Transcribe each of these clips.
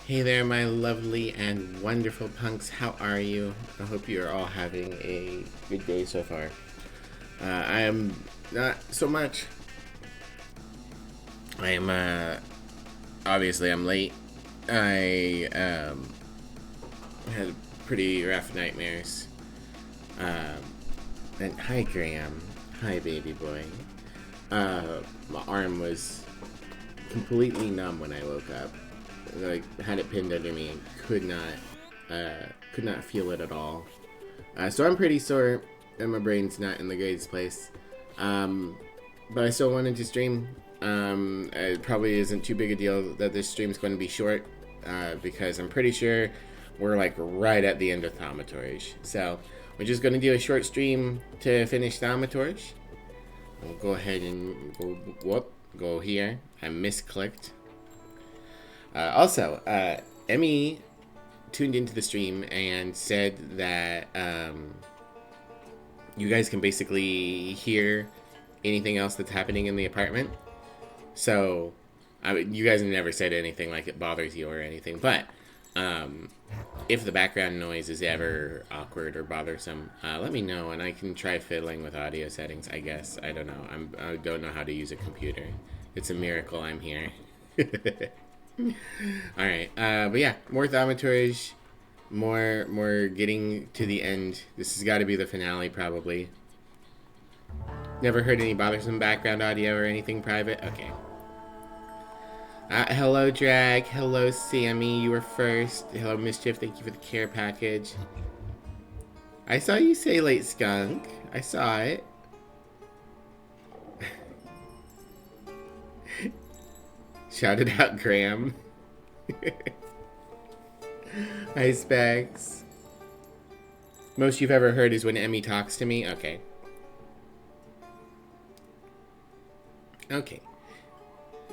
Hey there, my lovely and wonderful punks. How are you? I hope you are all having a good day so far. I am not so much. I am, obviously, I'm late. I, had pretty rough nightmares. Um, and hi, Graham. Hi, baby boy. My arm was completely numb when I woke up. Like, had it pinned under me and could not feel it at all. So I'm pretty sore and my brain's not in the greatest place. But I still wanted to stream. It probably isn't too big a deal that this stream's going to be short, because I'm pretty sure we're like right at the end of Thaumaturge. So we're just going to do a short stream to finish Thaumaturge. We'll go ahead and go here. I misclicked. Also, Emmy tuned into the stream and said that you guys can basically hear anything else that's happening in the apartment. So, you guys never said anything like it bothers you or anything, but if the background noise is ever awkward or bothersome, let me know and I can try fiddling with audio settings, I guess. I don't know. I don't know how to use a computer. It's a miracle I'm here. Alright, but yeah, more Thaumaturge, more getting to the end. This has got to be the finale, probably. Never heard any bothersome background audio or anything private? Okay. Hello, Drag. Hello, Sammy. You were first. Hello, Mischief. Thank you for the care package. I saw you say late skunk. I saw it. Shouted out Graham. Hi, Specs. Most you've ever heard is when Emmy talks to me? Okay. Okay.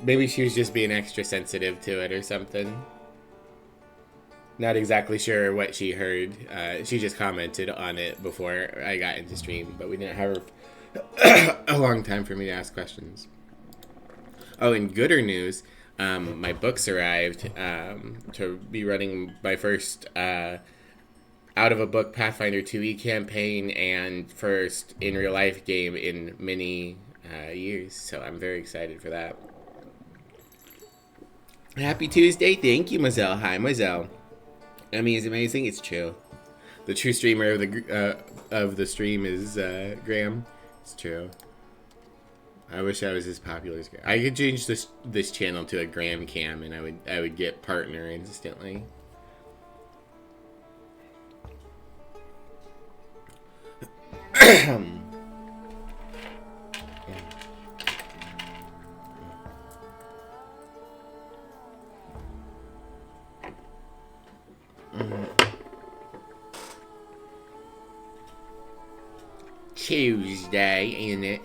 Maybe she was just being extra sensitive to it or something. Not exactly sure what she heard. She just commented on it before I got into stream, but we didn't have a long time for me to ask questions. Oh, and gooder news, my books arrived to be running my first out of a book Pathfinder 2e campaign and first in real life game in many years. So I'm very excited for that. Happy Tuesday. Thank you, Mozelle. Hi, Mozelle. Emmy is amazing. It's true. The true streamer of the stream is Graham. It's true. I wish I was as popular as Graham. I could change this channel to a Graham cam, and I would get partner instantly. Tuesday, ain't it?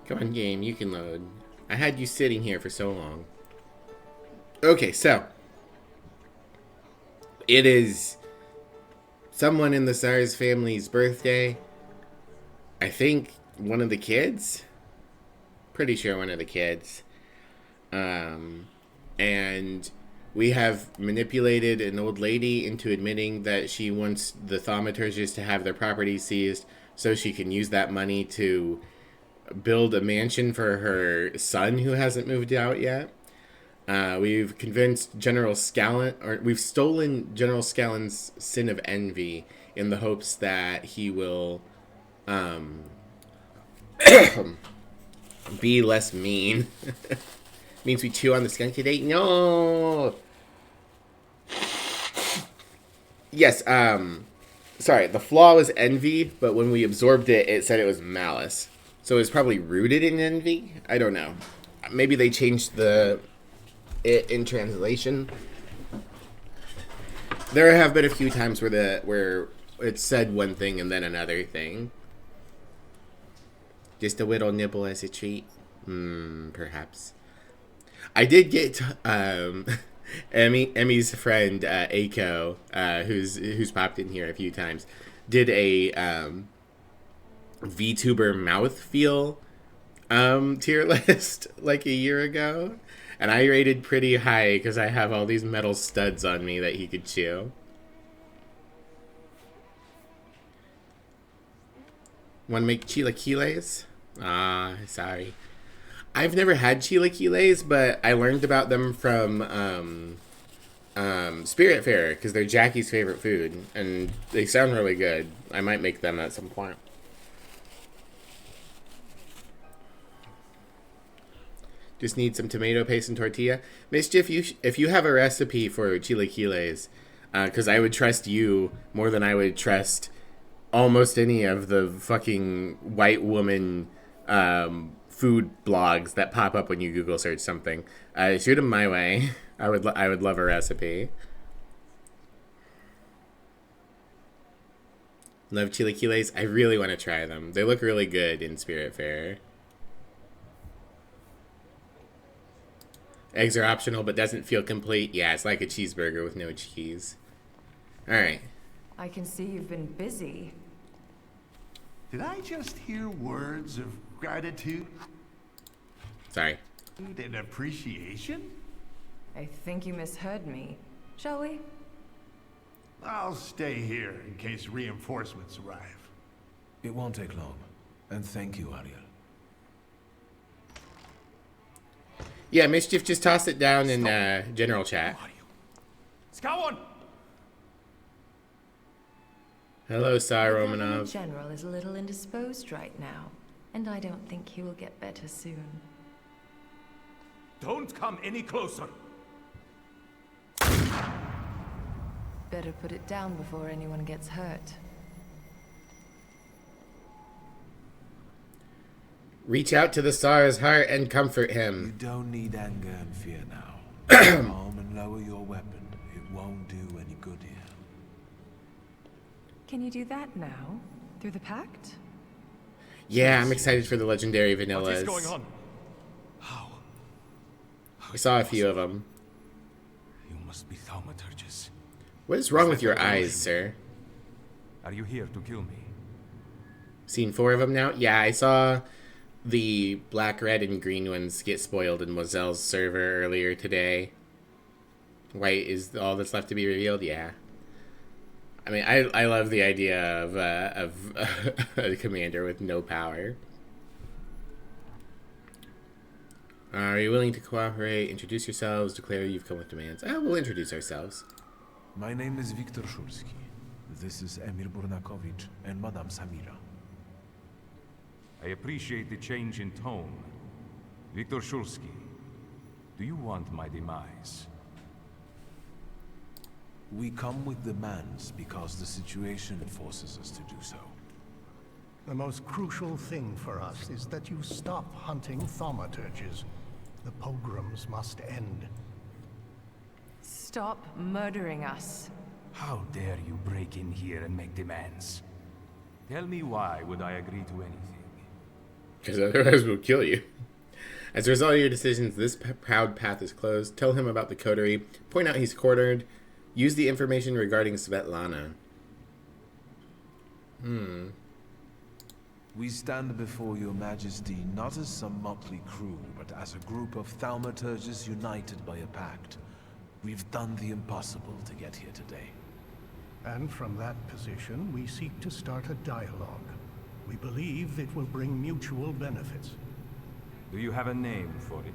Come on, game, you can load. I had you sitting here for so long. Okay, so. It is someone in the SARS family's birthday. I think one of the kids. Pretty sure one of the kids. And we have manipulated an old lady into admitting that she wants the thaumaturges to have their property seized so she can use that money to build a mansion for her son who hasn't moved out yet. We've convinced General Scallon, or we've stolen General Scallon's sin of envy in the hopes that he will be less mean. Means we chew on the skunk today? No! Yes, sorry, the flaw was envy, but when we absorbed it, it said it was malice. So it's probably rooted in envy? I don't know. Maybe they changed it in translation. There have been a few times where it said one thing and then another thing. Just a little nibble as a treat? Perhaps. I did get Emmy's friend Aiko, who's popped in here a few times, did a VTuber mouthfeel tier list like a year ago, And I rated pretty high because I have all these metal studs on me that he could chew. Want to make chilaquiles? Ah, sorry. I've never had chilaquiles, but I learned about them from Spirit Fair because they're Jackie's favorite food, and they sound really good. I might make them at some point. Just need some tomato paste and tortilla. Mischief, if you have a recipe for chilaquiles, because I would trust you more than I would trust almost any of the fucking white woman food blogs that pop up when you Google search something. Shoot them my way. I would love a recipe. Love chilaquiles. I really want to try them. They look really good in Spirit Fair. Eggs are optional, but doesn't feel complete. Yeah, it's like a cheeseburger with no cheese. All right. I can see you've been busy. Did I just hear words of gratitude? Sorry. And appreciation? I think you misheard me. Shall we? I'll stay here in case reinforcements arrive. It won't take long. And thank you, Ariel. Yeah, Mischief, just toss it down in general chat. Scout! Hello, Tsar The Romanov. general is a little indisposed right now, and I don't think he will get better soon. Don't come any closer. Better put it down before anyone gets hurt. Reach out to the Tsar's heart and comfort You him. don't need anger and fear now. Calm and lower your weapon. It won't do any good here. Can you do that now? Through the pact? Yeah, I'm excited for the legendary vanillas. What is going on? How? I saw a few of them. You must be Thaumaturges. What is wrong with your eyes, sir? Are you here to kill me? Seen 4 of them now? Yeah, I saw the black, red, and green ones get spoiled in Mozelle's server earlier today. White is all that's left to be revealed? Yeah. I mean, I love the idea of a commander with no power. Are you willing to cooperate? Introduce yourselves. Declare you've come with demands. We'll introduce ourselves. My name is Viktor Shulsky. This is Emir Burnakovich and Madame Samira. I appreciate the change in tone. Viktor Shulsky, do you want my demise? We come with demands because the situation forces us to do so. The most crucial thing for us is that you stop hunting thaumaturges. The pogroms must end. Stop murdering us. How dare you break in here and make demands? Tell me why would I agree to anything? Because otherwise we'll kill you. As a result of your decisions, this proud path is closed. Tell him about the coterie. Point out he's quartered. Use the information regarding Svetlana. We stand before your majesty not as some motley crew, but as a group of thaumaturges united by a pact. We've done the impossible to get here today. And from that position, we seek to start a dialogue. We believe it will bring mutual benefits. Do you have a name for it?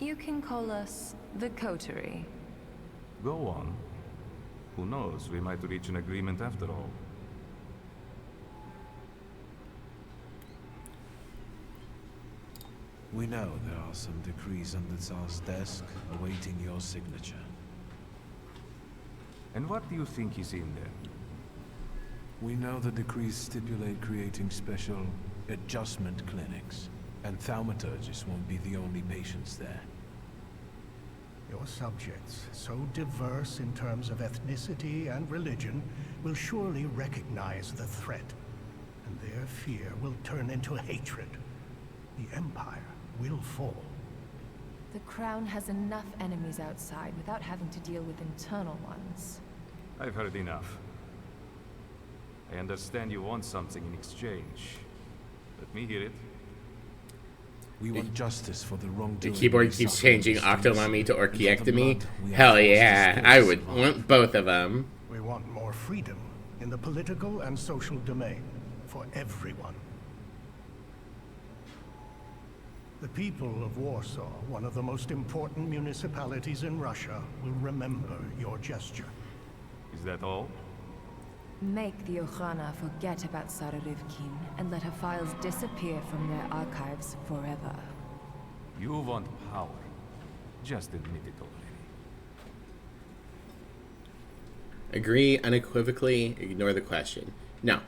You can call us the Coterie. Go on. Who knows, we might reach an agreement after all. We know there are some decrees on the Tsar's desk awaiting your signature. And what do you think is in there? We know the decrees stipulate creating special adjustment clinics, and thaumaturges won't be the only patients there. Your subjects, so diverse in terms of ethnicity and religion, will surely recognize the threat, and their fear will turn into hatred. The Empire will fall. The Crown has enough enemies outside without having to deal with internal ones. I've heard enough. I understand you want something in exchange. Let me hear it. We want justice for the wrongdoing. The keyboard we keeps suffer in changing the streets, Octolami to and for the Orchiectomy. blood we have Hell forced to yeah, spill I to would survive. want both of them. We want more freedom in the political and social domain for everyone. The people of Warsaw, one of the most important municipalities in Russia, will remember your gesture. Is that all? Make the Okhrana forget about Tsarevkin and let her files disappear from their archives forever. You want power. Just admit it already. Agree unequivocally, ignore the question. No.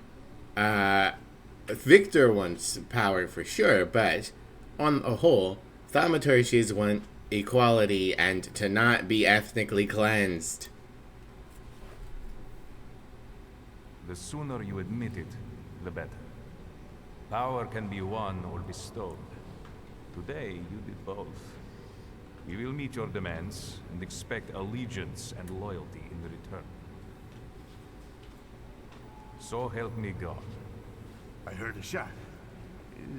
Victor wants power for sure, but on a whole, thaumaturges want equality and to not be ethnically cleansed. The sooner you admit it, the better. Power can be won or bestowed. Today, you did both. We will meet your demands and expect allegiance and loyalty in return. So help me God. I heard a shot.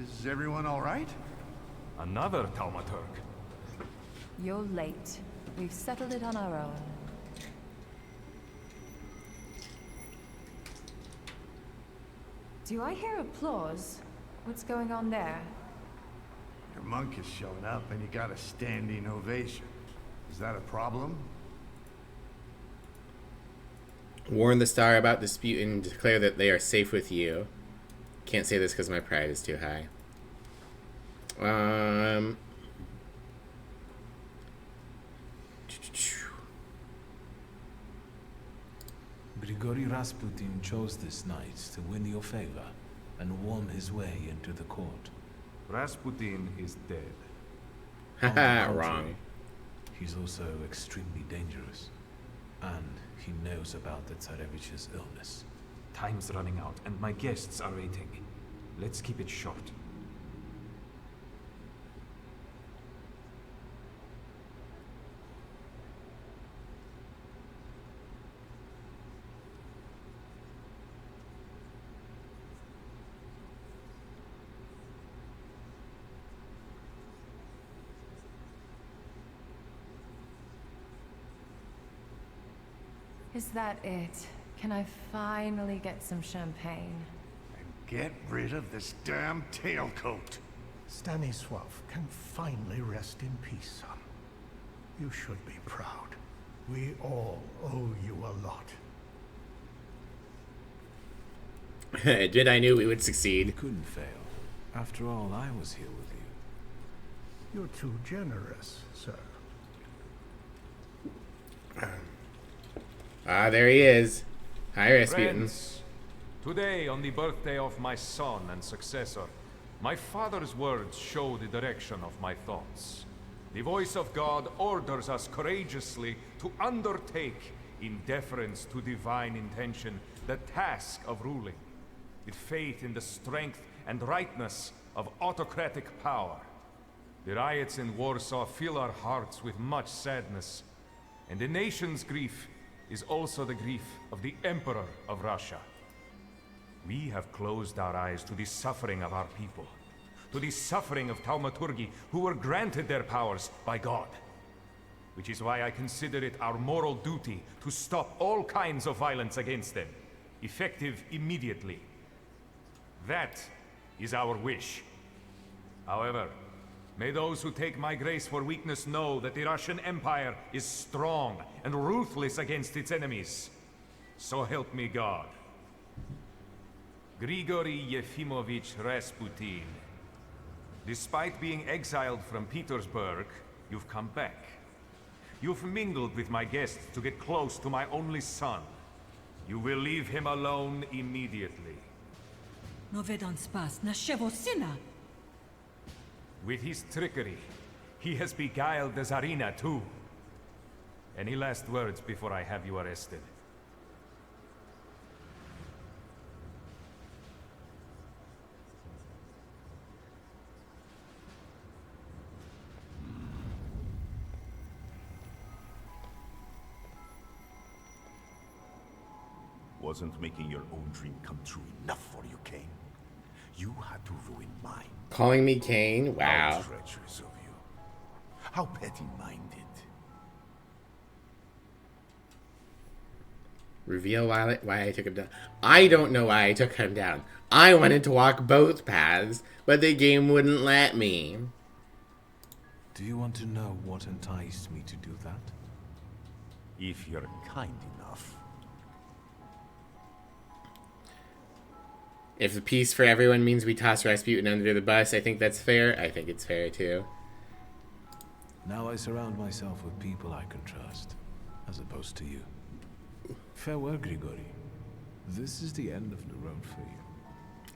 Is everyone all right? Another Thaumaturge. You're late. We've settled it on our own. Do I hear applause? What's going on there? Your monk is showing up and you got a standing ovation. Is that a problem? Warn the star about dispute and declare that they are safe with you. Can't say this because my pride is too high. Grigory Rasputin chose this night to win your favor and worm his way into the court. Rasputin is dead. On the Haha, contrary, wrong. He's also extremely dangerous. And he knows about the Tsarevich's illness. Time's running out, and my guests are waiting. Let's keep it short. Is that it? Can I finally get some champagne? And get rid of this damn tailcoat. Stanislav can finally rest in peace, son. You should be proud. We all owe you a lot. Did I knew we would You succeed. couldn't fail. After all, I was here with you. You're too generous, sir. Ah, there he is. Hi, Rasputin. Friends, today, on the birthday of my son and successor, my father's words show the direction of my thoughts. The voice of God orders us courageously to undertake, in deference to divine intention, the task of ruling, with faith in the strength and rightness of autocratic power. The riots in Warsaw fill our hearts with much sadness, and the nation's grief is also the grief of the Emperor of Russia. We have closed our eyes to the suffering of our people, to the suffering of Thaumaturgi who were granted their powers by God. Which is why I consider it our moral duty to stop all kinds of violence against them, effective immediately. That is our wish. However, may those who take my grace for weakness know that the Russian Empire is strong and ruthless against its enemies. So help me God. Grigory Yefimovich Rasputin. Despite being exiled from Petersburg, you've come back. You've mingled with my guests to get close to my only son. You will leave him alone immediately. No vedam spas naszego syna. With his trickery, he has beguiled the Tsarina too. Any last words before I have you arrested? Wasn't making your own dream come true enough for you, Kane? You had to ruin mine. Calling me Cain? How Wow. treacherous of you. How petty-minded. Reveal why I took him down. I don't know why I took him down. I wanted to walk both paths, but the game wouldn't let me. Do you want to know what enticed me to do that? If you're kind enough. If the peace for everyone means we toss Rasputin under the bus, I think that's fair. I think it's fair, too. Now I surround myself with people I can trust, as opposed to you. Farewell, Grigori. This is the end of the road for you.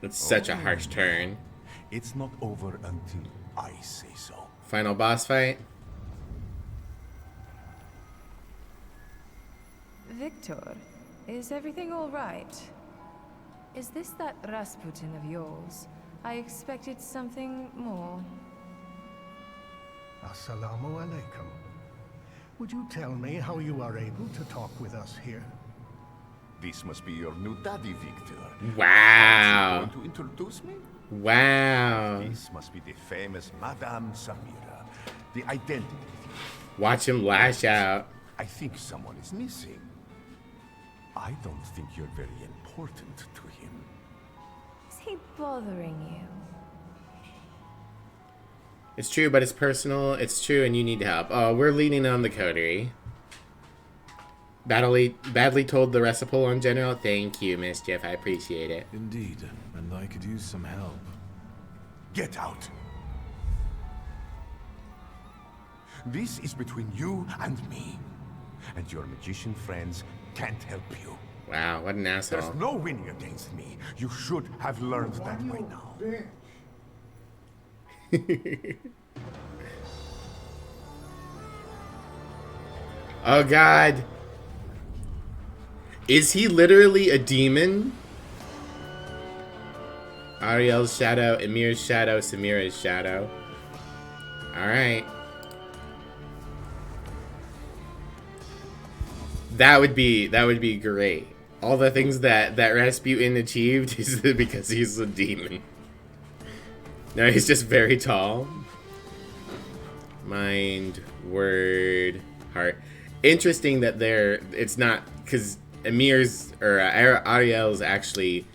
It's such a harsh turn. It's not over until I say so. Final boss fight. Victor, is everything all right? Is this that Rasputin of yours? I expected something more. Assalamu alaikum. Would you tell me how you are able to talk with us here? This must be your new daddy, Victor. Wow. Want to introduce me? Wow. This must be the famous Madame Samira, the identity thief. Watch him lash out. I think someone is missing. I don't think you're very important to him. Is he bothering you? It's true, but it's personal. It's true, and you need help. Oh, we're leaning on the coterie. Badly told the recipe in general. Thank you, Mischief. I appreciate it. Indeed, and I could use some help. Get out. This is between you and me. And your magician friends can't help you. Wow, what an There's asshole. no winning against me. You should have learned that by now. Oh, God. Is he literally a demon? Ariel's shadow, Emir's shadow, Samira's shadow. Alright. That would be great. All the things that Rasputin achieved is because he's a demon. No, he's just very tall. Mind, word, heart. Interesting that it's not, because Emir's, or Ariel's actually,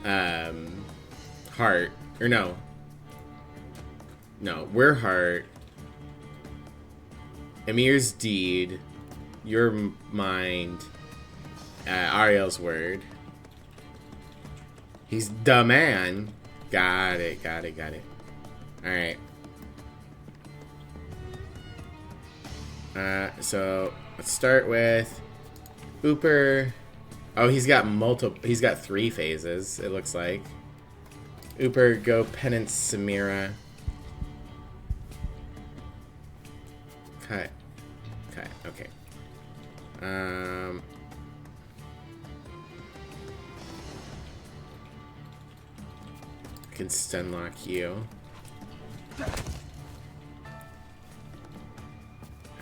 heart, or no, we're heart, Emir's deed, your mind, Ariel's word. He's the man. Got it. Alright. So let's start with Ooper. Oh, he's got 3 phases, it looks like. Ooper, go penance Samira. Cut. Okay. Can stun lock you.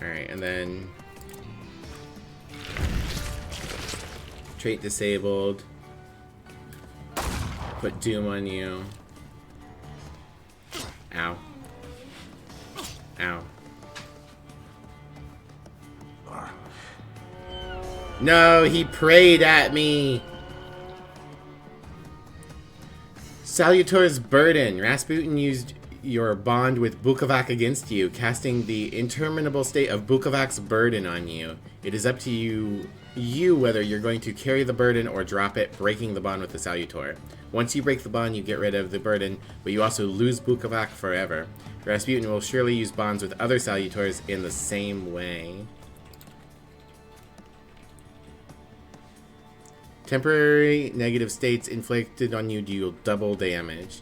Alright, and then trait disabled. Put Doom on you. Ow. No, he prayed at me. Salutor's burden. Rasputin used your bond with Bukovac against you, casting the interminable state of Bukovac's burden on you. It is up to you whether you're going to carry the burden or drop it, breaking the bond with the Salutor. Once you break the bond, you get rid of the burden, but you also lose Bukovac forever. Rasputin will surely use bonds with other Salutors in the same way. Temporary negative states inflicted on you deal double damage.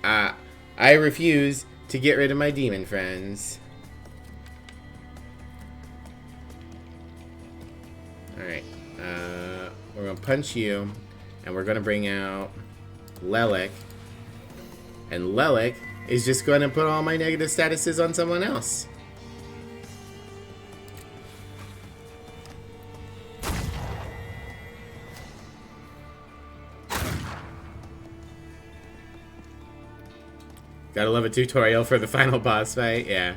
I refuse to get rid of my demon friends. Alright, we're gonna punch you, and we're gonna bring out Lelik. And Lelik is just gonna put all my negative statuses on someone else. Gotta love a tutorial for the final boss fight, yeah.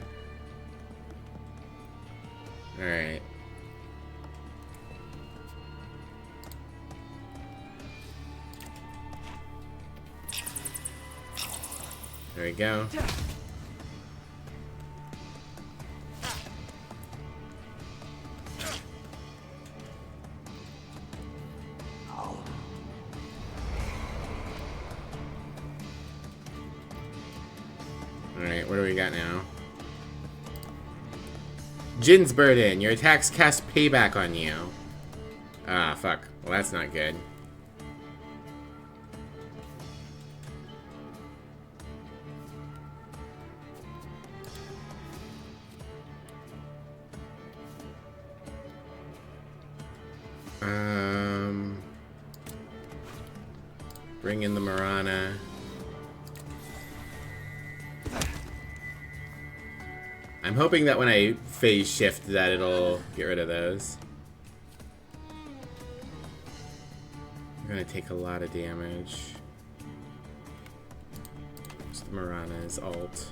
Alright. There we go. Alright, what do we got now? Jin's Burden. Your attacks cast payback on you. Ah, fuck. Well, that's not good. Bring in the Marana. I'm hoping that when I phase shift that it'll get rid of those. I'm gonna take a lot of damage. It's the Marana's ult.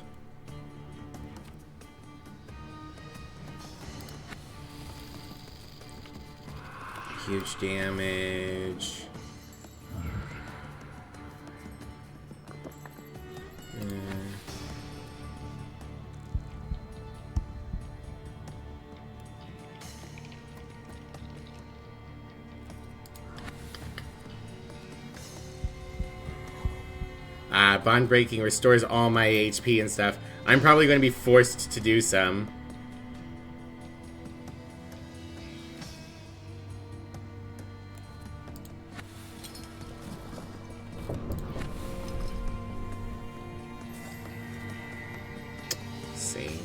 Huge damage. Bond breaking restores all my HP and stuff. I'm probably going to be forced to do some. Let's see.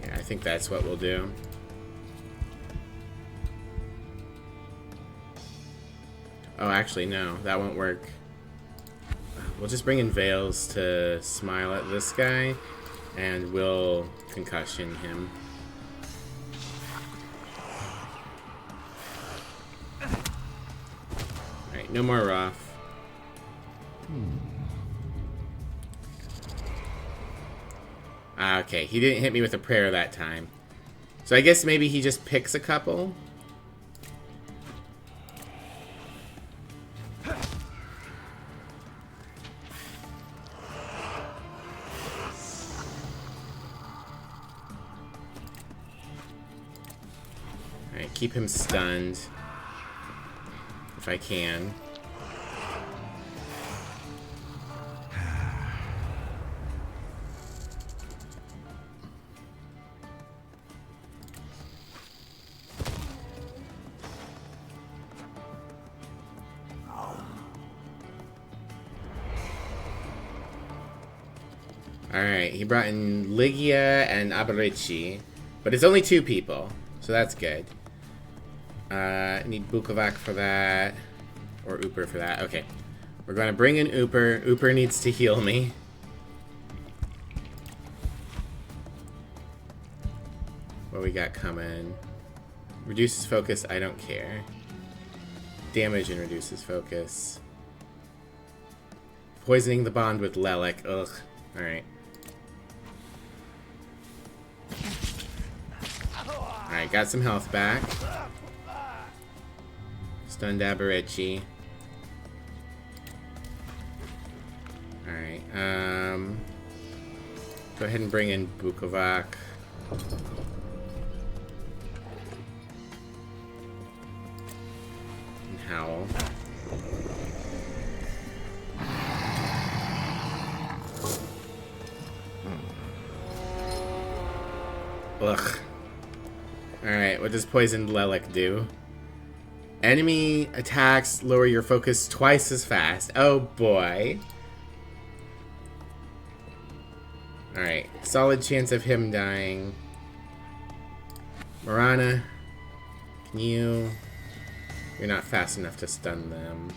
Yeah, I think that's what we'll do. Oh, actually, no. That won't work. We'll just bring in Veils to smile at this guy, and we'll concussion him. Alright, no more Roth. Okay, he didn't hit me with a prayer that time. So I guess maybe he just picks a couple? Keep him stunned if I can. Alright, he brought in Ligia and Abarici, but it's only 2 people, so that's good. I need Bukovac for that, or Uper for that. Okay, we're going to bring in Uper. Uper needs to heal me. What we got coming? Reduces focus, I don't care. Damage and reduces focus. Poisoning the bond with Lelek, ugh. Alright. Alright, got some health back. Stunned Abarici. Alright, go ahead and bring in Bukovac. And Howl. Ugh. Alright, what does Poisoned Lelek do? Enemy attacks lower your focus twice as fast. Oh boy. Alright, solid chance of him dying. Marana, can you... You're not fast enough to stun them.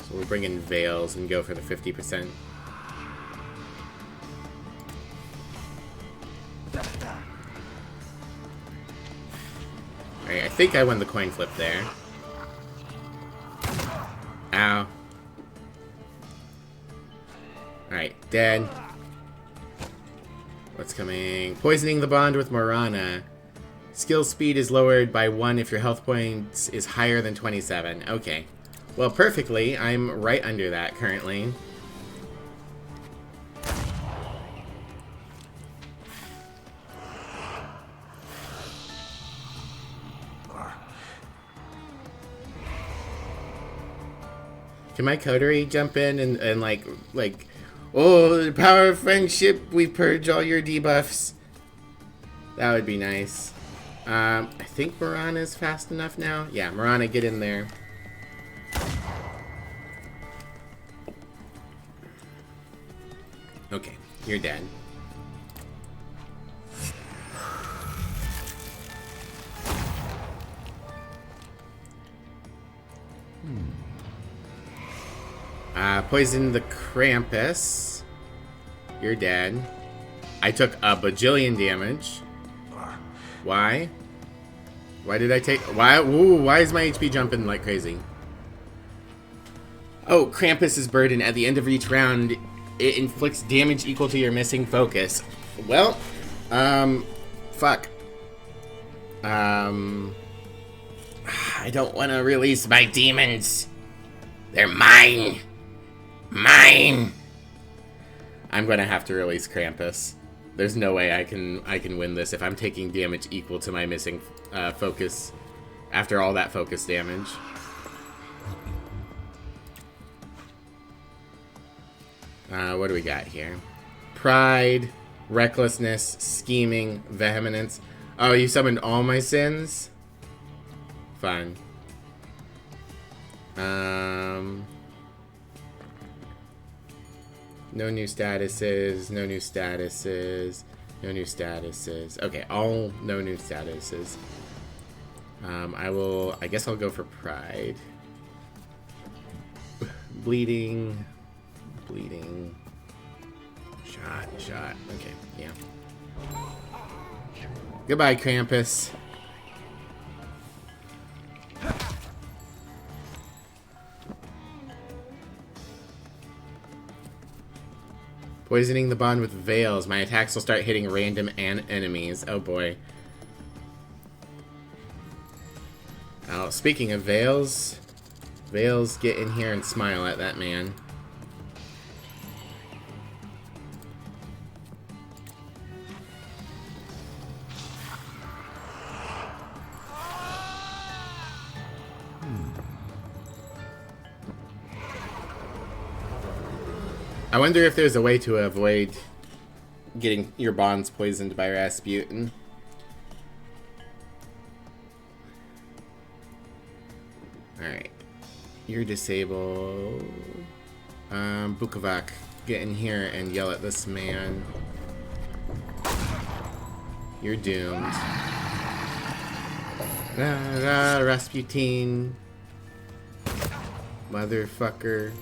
So we'll bring in Veils and go for the 50%. think I won the coin flip there. Ow. Alright, dead. What's coming? Poisoning the bond with Morana. Skill speed is lowered by 1 if your health points is higher than 27. Okay. Well, perfectly. I'm right under that currently. Can my coterie jump in and like, oh, the power of friendship, we purge all your debuffs. That would be nice. I think Morana's fast enough now. Yeah, Morana, get in there. Okay, you're dead. Poison the Krampus. You're dead. I took a bajillion damage. Why? Why did I take... Why? Ooh, why is my HP jumping like crazy? Oh, Krampus's burden. At the end of each round, it inflicts damage equal to your missing focus. Well, fuck. I don't want to release my demons. They're mine. Mine. I'm gonna have to release Krampus. There's no way I can win this if I'm taking damage equal to my missing focus after all that focus damage. What do we got here? Pride, recklessness, scheming, vehemence. Oh, you summoned all my sins? Fine. No new statuses, no new statuses, no new statuses. Okay, all no new statuses. I guess I'll go for pride. Bleeding. Shot. Okay, yeah. Goodbye, Krampus. Poisoning the bond with veils. My attacks will start hitting random enemies. Oh boy. Oh, speaking of veils, Veils, get in here and smile at that man. I wonder if there's a way to avoid getting your bonds poisoned by Rasputin. Alright. You're disabled. Bukovac, get in here and yell at this man. You're doomed. Rasputin. Motherfucker.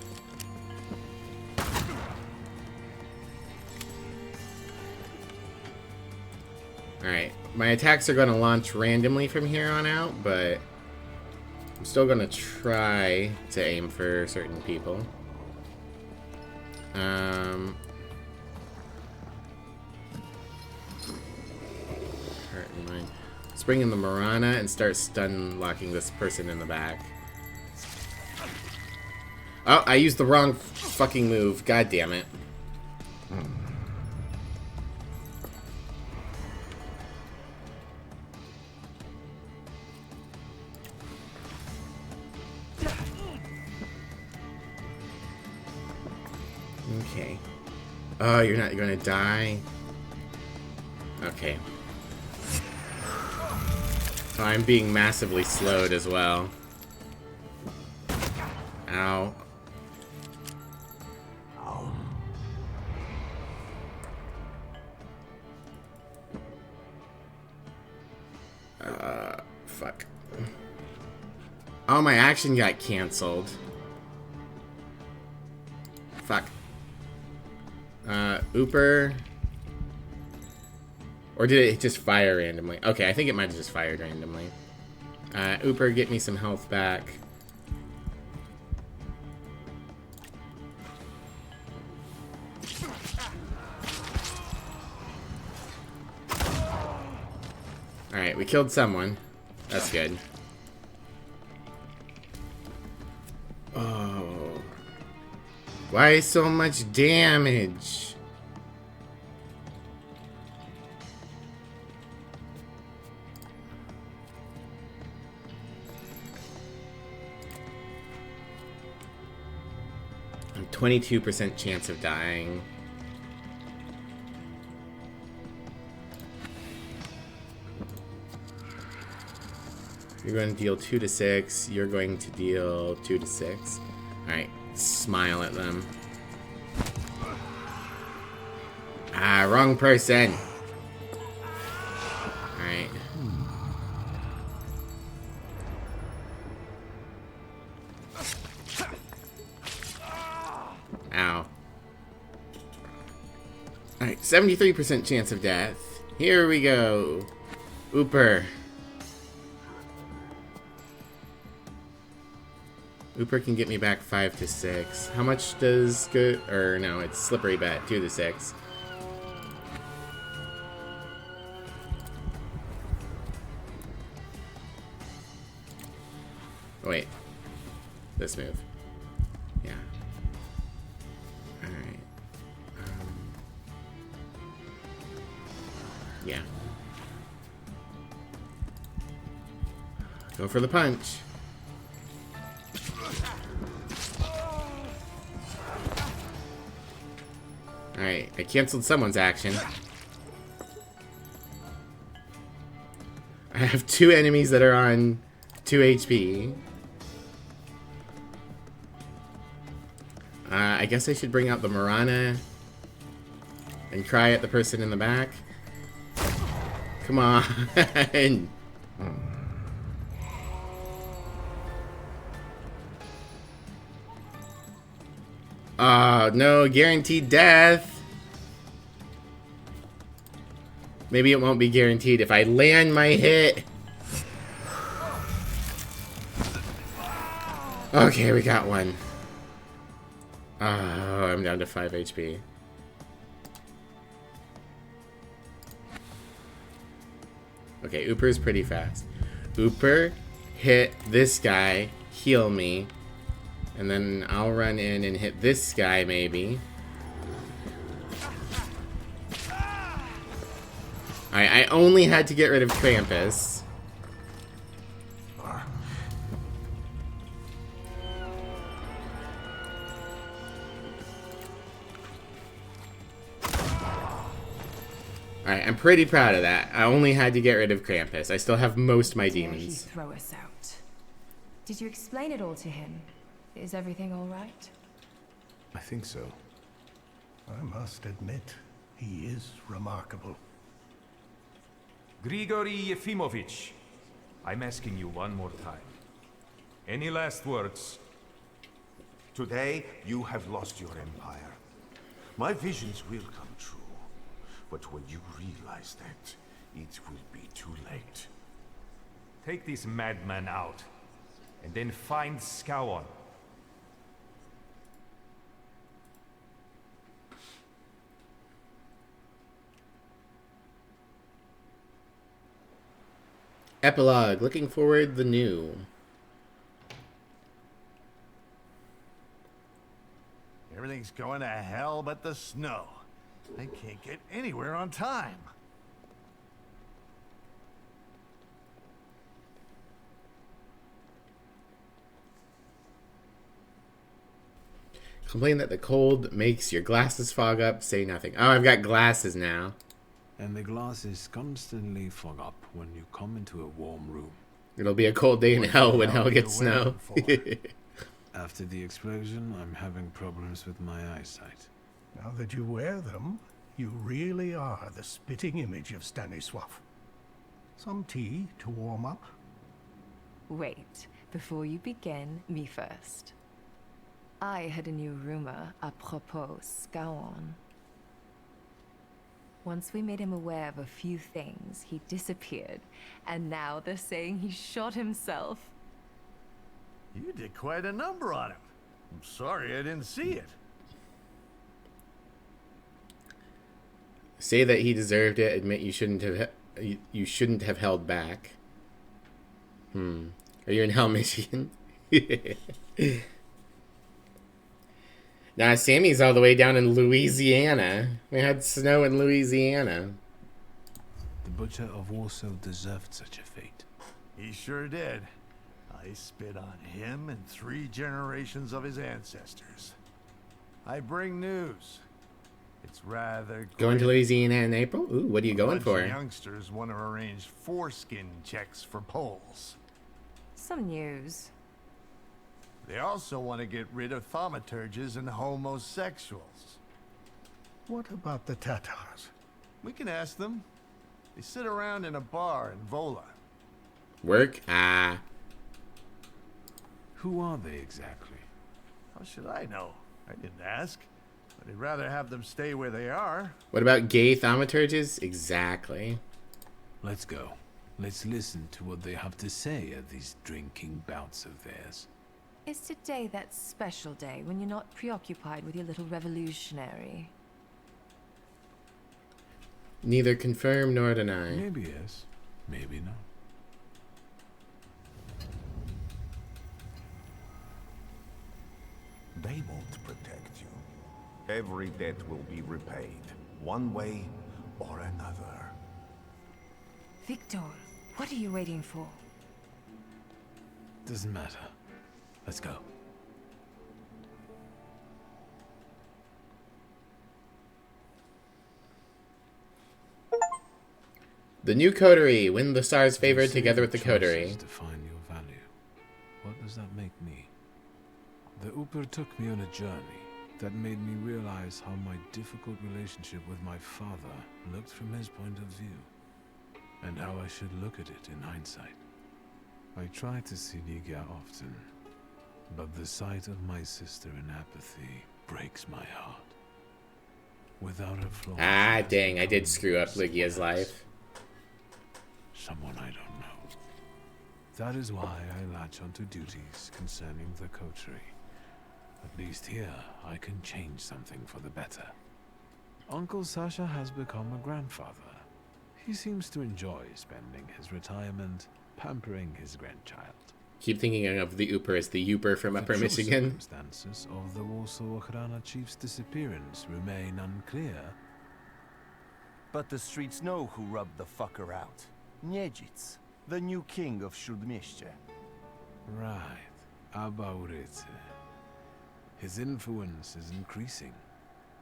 Alright, my attacks are going to launch randomly from here on out, but I'm still going to try to aim for certain people. Let's bring in the Marana and start stun locking this person in the back. Oh, I used the wrong fucking move. God damn it. Okay. Oh, you're not gonna die? Okay. Oh, I'm being massively slowed as well. Ow. Fuck. Oh, my action got canceled. Fuck. Ooper. Or did it just fire randomly? Okay, I think it might have just fired randomly. Ooper, get me some health back. Alright, we killed someone. That's good. Oh. Why so much damage? I'm 22% chance of dying. You're going to deal 2 to 6. You're going to deal 2 to 6. Alright, smile at them. Ah, wrong person. Alright. Ow. Alright, 73% chance of death. Here we go. Ooper. Ooper can get me back 5 to 6. How much does good? Or no, it's slippery bat 2 to 6. Oh, wait, this move. Yeah. All right. Yeah. Go for the punch. Alright, I canceled someone's action. I have 2 enemies that are on 2 HP. I guess I should bring out the Marana and cry at the person in the back. Come on. Oh, no, guaranteed death. Maybe it won't be guaranteed if I land my hit. Okay, we got one. Oh, I'm down to 5 HP. Okay, Ooper's pretty fast. Ooper, hit this guy, heal me. And then I'll run in and hit this guy, maybe. Alright, I only had to get rid of Krampus. Alright, I'm pretty proud of that. I only had to get rid of Krampus. I still have most of my demons. Dare he throw us out? Did you explain it all to him? Is everything all right? I think so. I must admit, he is remarkable. Grigory Yefimovich, I'm asking you one more time. Any last words? Today, you have lost your empire. My visions will come true. But when you realize that, it will be too late. Take this madman out, and then find Skowon. Epilogue. Looking forward the new. Everything's going to hell but the snow. I can't get anywhere on time. Complain that the cold makes your glasses fog up. Say nothing. Oh, I've got glasses now. And the glasses constantly fog up when you come into a warm room. It'll be a cold day in hell when hell gets snow. After the explosion, I'm having problems with my eyesight. Now that you wear them, you really are the spitting image of Stanisław. Some tea to warm up? Wait, before you begin, me first. I heard a new rumor apropos Skowon. Once we made him aware of a few things, he disappeared. And now they're saying he shot himself. You did quite a number on him. I'm sorry I didn't see it. Say that he deserved it. Admit you shouldn't have held back. Are you in Hell, Michigan? Nah, Sammy's all the way down in Louisiana. We had snow in Louisiana. The Butcher of Warsaw deserved such a fate. He sure did. I spit on him and 3 generations of his ancestors. I bring news. It's rather Going to grim. Louisiana in April? Ooh, what are you going A bunch for? of youngsters want to arrange foreskin checks for Poles. Some news. They also want to get rid of thaumaturges and homosexuals. What about the Tatars? We can ask them. They sit around in a bar in Vola. Work? Ah. Who are they exactly? How should I know? I didn't ask. But I'd rather have them stay where they are. What about gay thaumaturges? Exactly. Let's go. Let's listen to what they have to say at these drinking bouts of theirs. Is today that special day when you're not preoccupied with your little revolutionary? Neither confirm nor deny. Maybe yes, maybe not. They won't protect you. Every debt will be repaid, one way or another. Victor, what are you waiting for? Doesn't matter. Let's go. The new coterie. Win the stars favored You say together with the choices coterie. define your value. What does that make me? The Uber took me on a journey that made me realize how my difficult relationship with my father looked from his point of view, and how I should look at it in hindsight. I try to see Ligia often, but the sight of my sister in apathy breaks my heart. Without her flaws, Ah, dang. I did screw up Lygia's life. someone I don't know. That is why I latch onto duties concerning the coterie. At least here, I can change something for the better. Uncle Sasha has become a grandfather. He seems to enjoy spending his retirement pampering his grandchild. Keep thinking of the Uber as the Uber from The Upper true Michigan. circumstances of the Warsaw Ochrana chief's disappearance remain unclear. But the streets know who rubbed the fucker out. Niedzic, the new king of Śródmieście. Right, about it. His influence is increasing.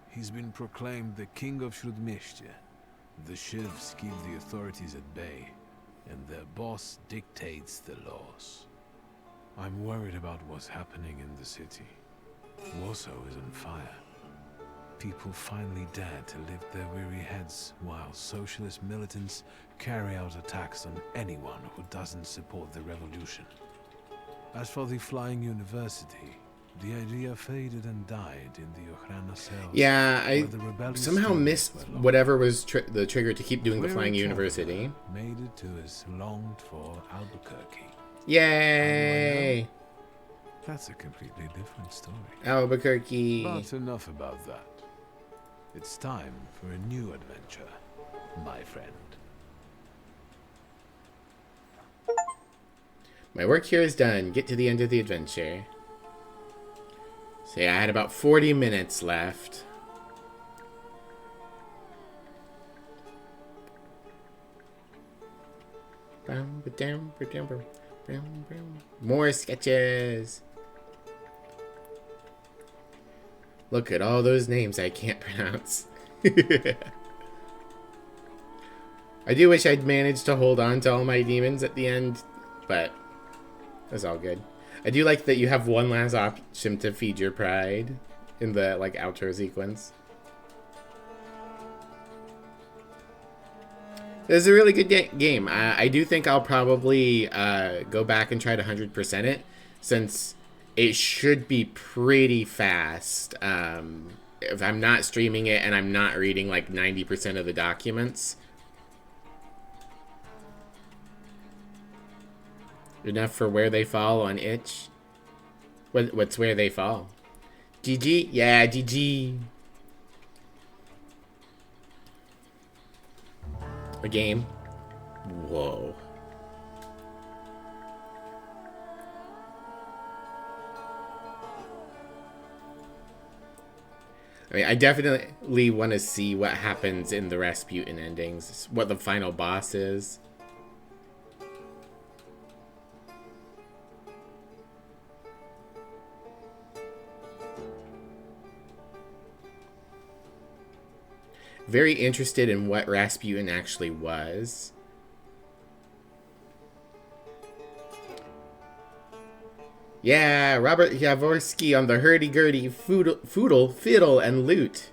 He's been proclaimed the king of Śródmieście. The shivs keep the authorities at bay, and their boss dictates the laws. I'm worried about what's happening in the city. Warsaw is on fire. People finally dare to lift their weary heads, while socialist militants carry out attacks on anyone who doesn't support the revolution. As for the flying university, the idea faded and died in the Ochrana cells. Yeah, I where the rebellious somehow students missed were locked. whatever was the trigger to keep doing the Weary Flying traveler University. made it to his longed-for Albuquerque. Yay! That's a completely different story. Albuquerque. But enough about that. It's time for a new adventure, my friend. My work here is done. Get to the end of the adventure. So yeah, I had about 40 minutes left. More sketches. Look at all those names I can't pronounce. I do wish I'd managed to hold on to all my demons at the end, but that's all good. I do like that you have one last option to feed your pride in the like outro sequence. This is a really good game. I do think I'll probably go back and try to 100% it, since it should be pretty fast. if I'm not streaming it and I'm not reading like 90% of the documents. Enough for Where They Fall on itch. What's Where They Fall? GG? Yeah, GG. A game. Whoa. I mean, I definitely want to see what happens in the Rasputin endings. What the final boss is. Very interested in what Rasputin actually was. Yeah, Robert Yavorsky on the hurdy-gurdy, foodle, fiddle, and lute.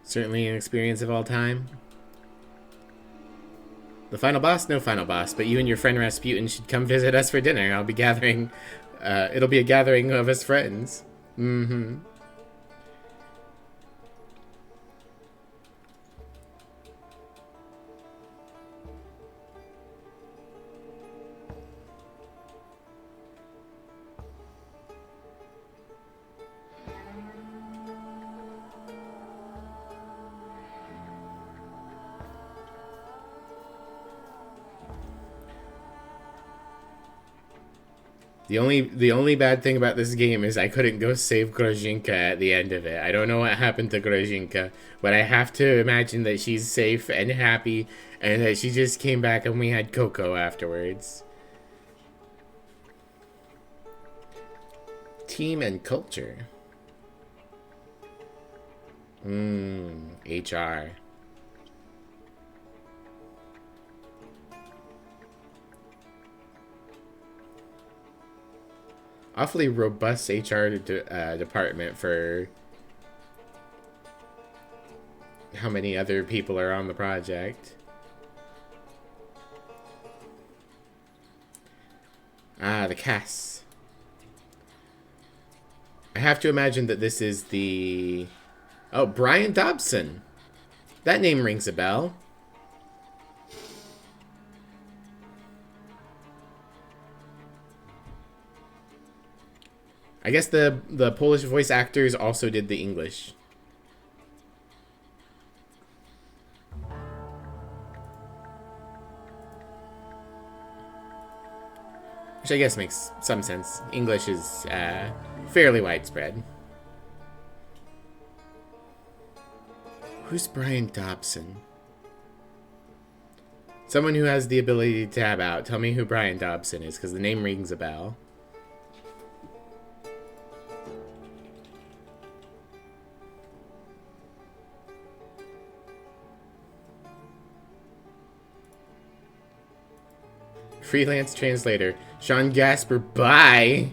Certainly an experience of all time. The final boss? No final boss, but you and your friend Rasputin should come visit us for dinner. I'll be gathering... it'll be a gathering of us friends. Mm-hmm. The only bad thing about this game is I couldn't go save Grozhinka at the end of it. I don't know what happened to Grozhinka, but I have to imagine that she's safe and happy and that she just came back and we had Coco afterwards. Team and culture. HR. Awfully robust HR department for how many other people are on the project. Ah, the cast. I have to imagine that this is the... Oh, Brian Dobson. That name rings a bell. I guess the Polish voice actors also did the English. Which I guess makes some sense. English is fairly widespread. Who's Brian Dobson? Someone who has the ability to tab out. Tell me who Brian Dobson is, because the name rings a bell. Freelance translator. Sean Gasper, bye!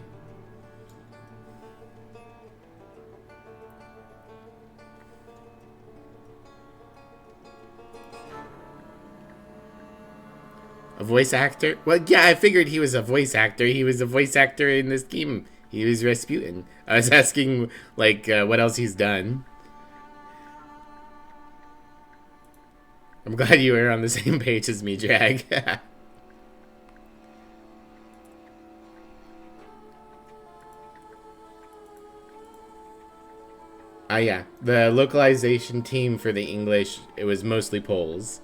A voice actor? Well, yeah, I figured he was a voice actor. He was a voice actor in this game. He was Rasputin. I was asking, like, what else he's done. I'm glad you were on the same page as me, Jag. Yeah. The localization team for the English, it was mostly Poles.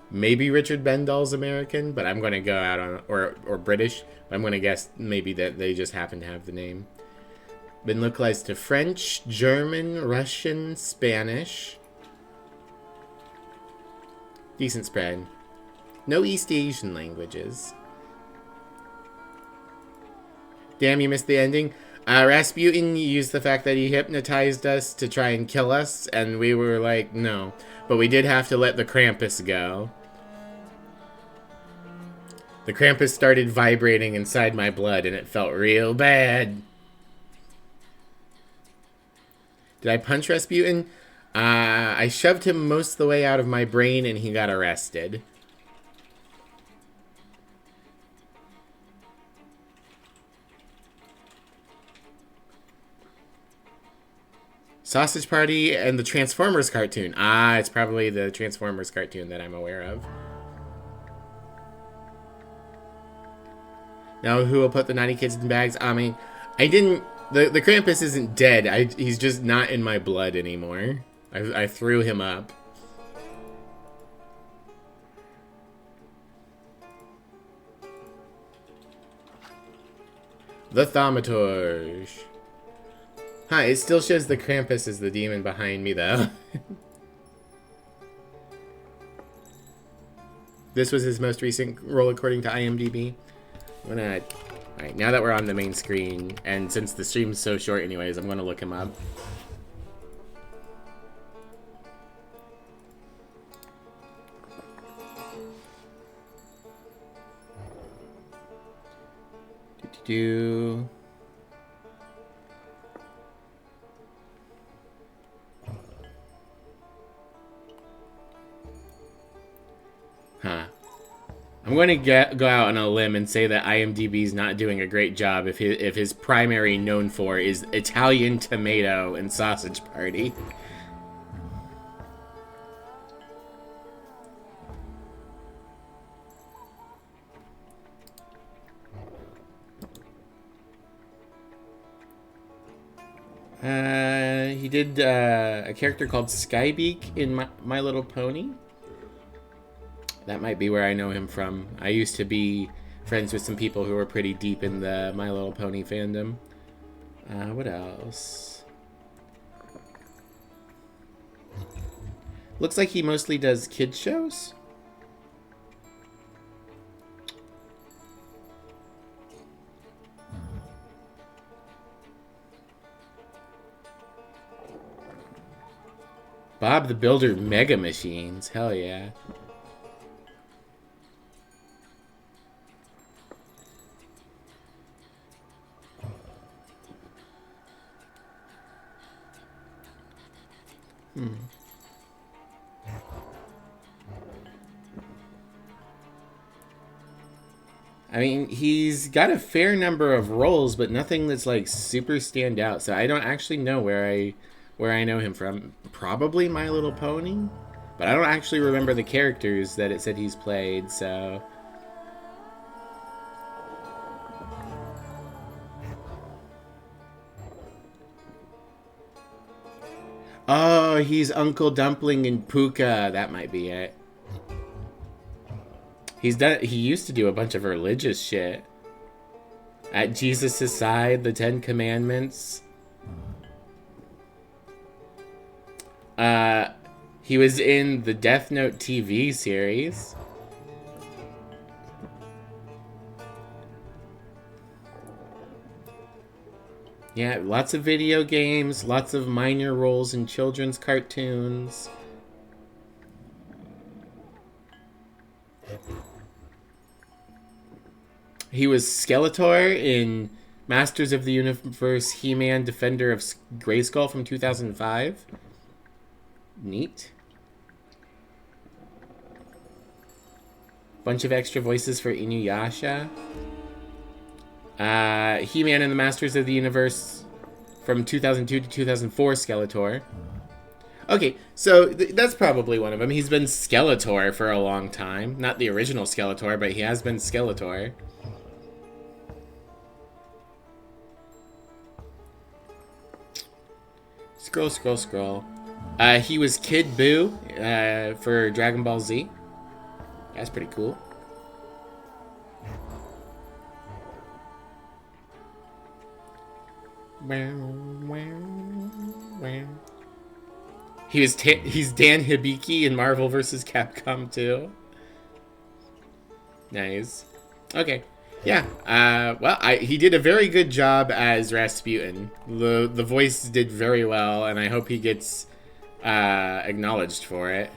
Maybe Richard Bendall's American, but I'm going to go out on... Or British. But I'm going to guess maybe that they just happen to have the name. Been localized to French, German, Russian, Spanish. Decent spread. No East Asian languages. Damn, you missed the ending. Rasputin used the fact that he hypnotized us to try and kill us, and we were like, no. But we did have to let the Krampus go. The Krampus started vibrating inside my blood, and it felt real bad. Did I punch Rasputin? I shoved him most of the way out of my brain, and he got arrested. Sausage Party and the Transformers cartoon. Ah, it's probably the Transformers cartoon that I'm aware of. Now, who will put the naughty kids in bags? I mean, I didn't... The Krampus isn't dead. He's just not in my blood anymore. I threw him up. The Thaumaturge. Huh, it still shows the Krampus as the demon behind me, though. This was his most recent role according to IMDb. I'm gonna... Alright, now that we're on the main screen, and since the stream's so short anyways, I'm gonna look him up. Do-do-do. Huh. I'm going to go out on a limb and say that IMDb's not doing a great job if his primary known for is Italian Tomato and Sausage Party. He did a character called Skybeak in My Little Pony. That might be where I know him from. I used to be friends with some people who were pretty deep in the My Little Pony fandom. What else? Looks like he mostly does kids shows. Bob the Builder Mega Machines. Hell yeah. I mean, he's got a fair number of roles, but nothing that's like super stand out. So I don't actually know where I know him from. Probably My Little Pony, but I don't actually remember the characters that it said he's played. So. Oh, he's Uncle Dumpling in Puka. That might be it. He used to do a bunch of religious shit. At Jesus' Side, the Ten Commandments. He was in the Death Note TV series. Yeah, lots of video games, lots of minor roles in children's cartoons. He was Skeletor in Masters of the Universe He-Man Defender of Grayskull from 2005. Neat. Bunch of extra voices for Inuyasha. He-Man and the Masters of the Universe from 2002 to 2004 Skeletor. Okay, so that's probably one of them. He's been Skeletor for a long time. Not the original Skeletor, but he has been Skeletor. Scroll, scroll, scroll. He was Kid Buu for Dragon Ball Z. That's pretty cool. He's Dan Hibiki in Marvel vs. Capcom 2. Nice. Okay. Yeah. Well, he did a very good job as Rasputin. The voice did very well, and I hope he gets acknowledged for it.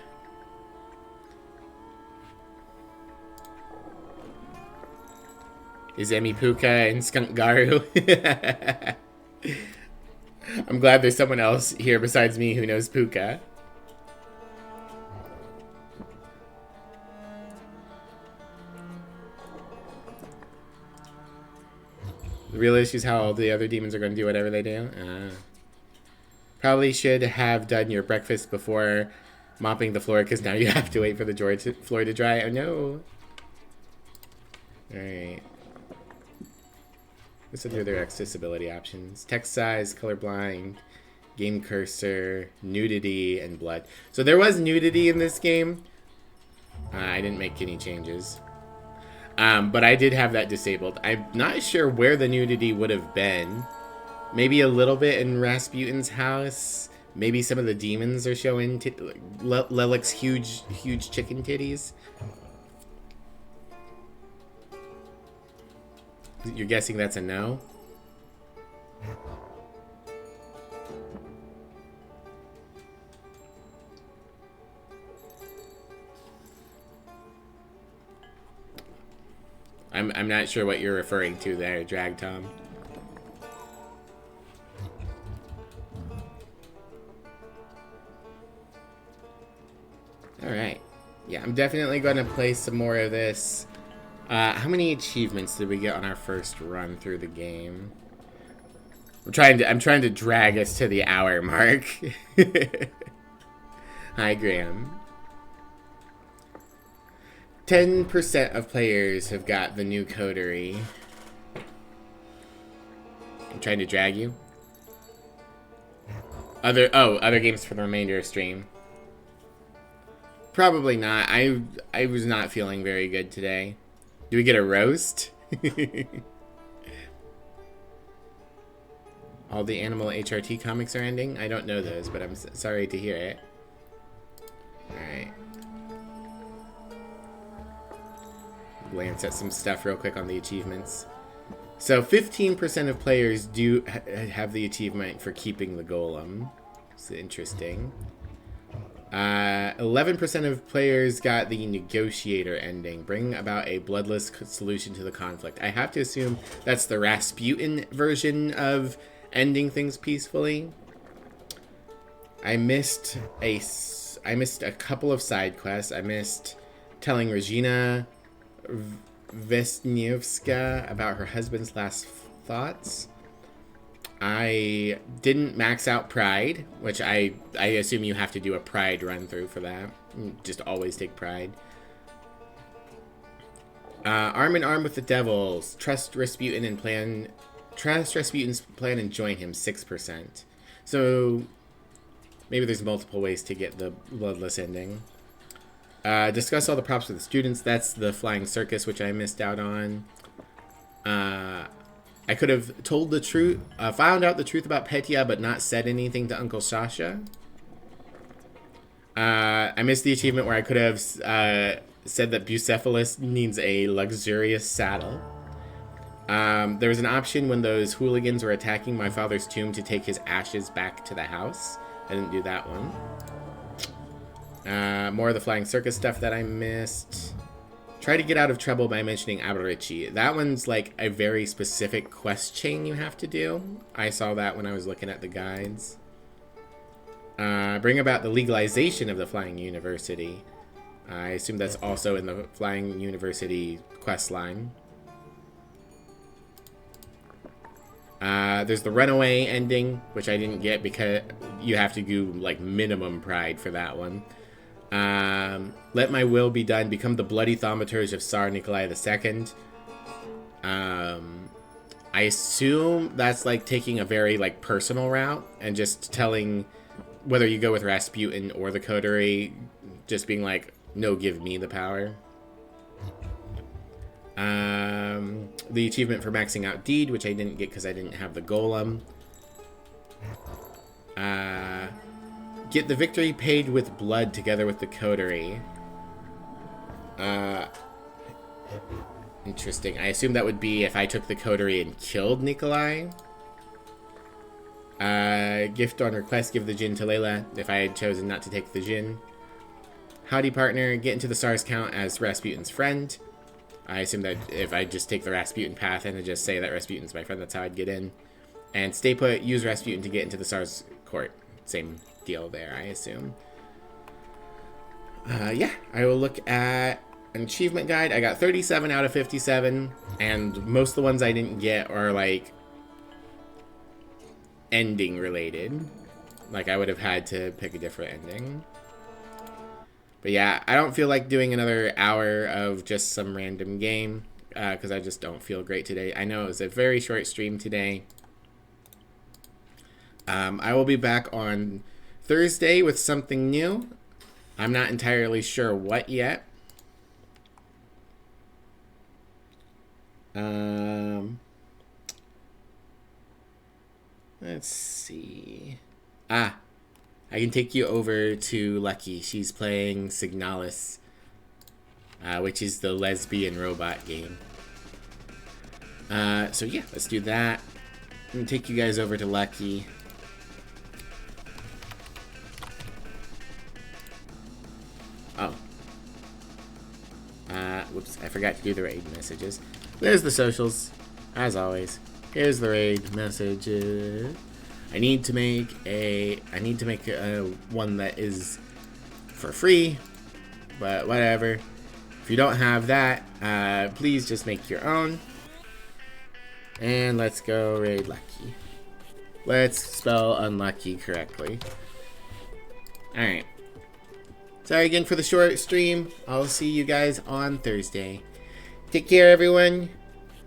is Emi Puka and Skunk Garu. I'm glad there's someone else here besides me who knows Puka. The real issue is how all the other demons are going to do whatever they do. Probably should have done your breakfast before mopping the floor, because now you have to wait for the floor to dry. Oh no. Alright. Let's look through their accessibility options. Text size, colorblind, game cursor, nudity, and blood. So there was nudity in this game. I didn't make any changes. But I did have that disabled. I'm not sure where the nudity would have been. Maybe a little bit in Rasputin's house. Maybe some of the demons are showing Lelek's huge chicken titties. You're guessing that's a no? I'm not sure what you're referring to there, Drag Tom. Alright. Yeah, I'm definitely going to play some more of this. How many achievements did we get on our first run through the game? I'm trying to drag us to the hour mark. Hi, Graham. 10% of players have got the new coterie. I'm trying to drag you. Other games for the remainder of stream. Probably not. I was not feeling very good today. Do we get a roast? All the Animal HRT comics are ending? I don't know those, but I'm sorry to hear it. Alright. Glance at some stuff real quick on the achievements. So 15% of players do have the achievement for keeping the golem. It's interesting. 11% of players got the negotiator ending. Bring about a bloodless solution to the conflict. I have to assume that's the Rasputin version of ending things peacefully. I missed a couple of side quests. I missed telling Regina Vesniewska about her husband's last thoughts. I didn't max out Pride, which I assume you have to do a Pride run through for that. Just always take Pride. Arm in arm with the devils. Trust Rasputin's plan and join him. 6%. So maybe there's multiple ways to get the bloodless ending. Discuss all the props with the students. That's the flying circus, which I missed out on. I could have told the truth, found out the truth about Petya, but not said anything to Uncle Sasha. I missed the achievement where I could have said that Bucephalus needs a luxurious saddle. There was an option when those hooligans were attacking my father's tomb to take his ashes back to the house. I didn't do that one. More of the flying circus stuff that I missed. Try to get out of trouble by mentioning Alberici. That one's like a very specific quest chain you have to do. I saw that when I was looking at the guides. Bring about the legalization of the Flying University. I assume that's also in the Flying University quest line. There's the runaway ending, which I didn't get because you have to do like minimum Pride for that one. Let my will be done. Become the bloody thaumaturge of Tsar Nikolai II. I assume that's like taking a very like personal route and just telling whether you go with Rasputin or the coterie, just being like, no, give me the power. The achievement for maxing out Deed, which I didn't get because I didn't have the golem. Get the victory paid with blood together with the coterie. Interesting. I assume that would be if I took the coterie and killed Nikolai. Gift on request, give the Jinn to Layla if I had chosen not to take the Jinn. Howdy partner, get into the SARS count as Rasputin's friend. I assume that if I just take the Rasputin path and just say that Rasputin's my friend, that's how I'd get in. And stay put, use Rasputin to get into the Tsar's court. Same deal there, I assume. Yeah, I will look at an achievement guide. I got 37 out of 57, and most of the ones I didn't get are like ending related. Like I would have had to pick a different ending. But yeah, I don't feel like doing another hour of just some random game because I just don't feel great today. I know it was a very short stream today. I will be back on Thursday with something new. I'm not entirely sure what yet. Let's see. I can take you over to Lucky. She's playing Signalis, which is the lesbian robot game. So yeah, let's do that. I'm gonna take you guys over to Lucky. Oh. Whoops, I forgot to do the raid messages. There's the socials, as always. Here's the raid messages. I need to make a one that is for free, but whatever. If you don't have that, please just make your own. And let's go raid Lucky. Let's spell unlucky correctly. Alright. Sorry again for the short stream. I'll see you guys on Thursday. Take care, everyone.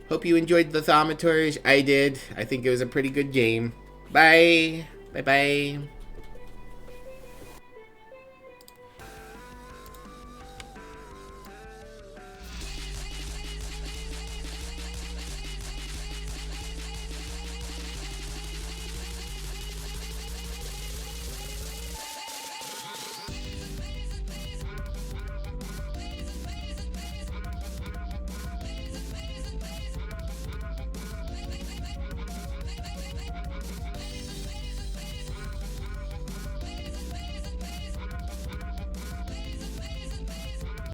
Hope you enjoyed the Thaumaturge. I did. I think it was a pretty good game. Bye. Bye-bye.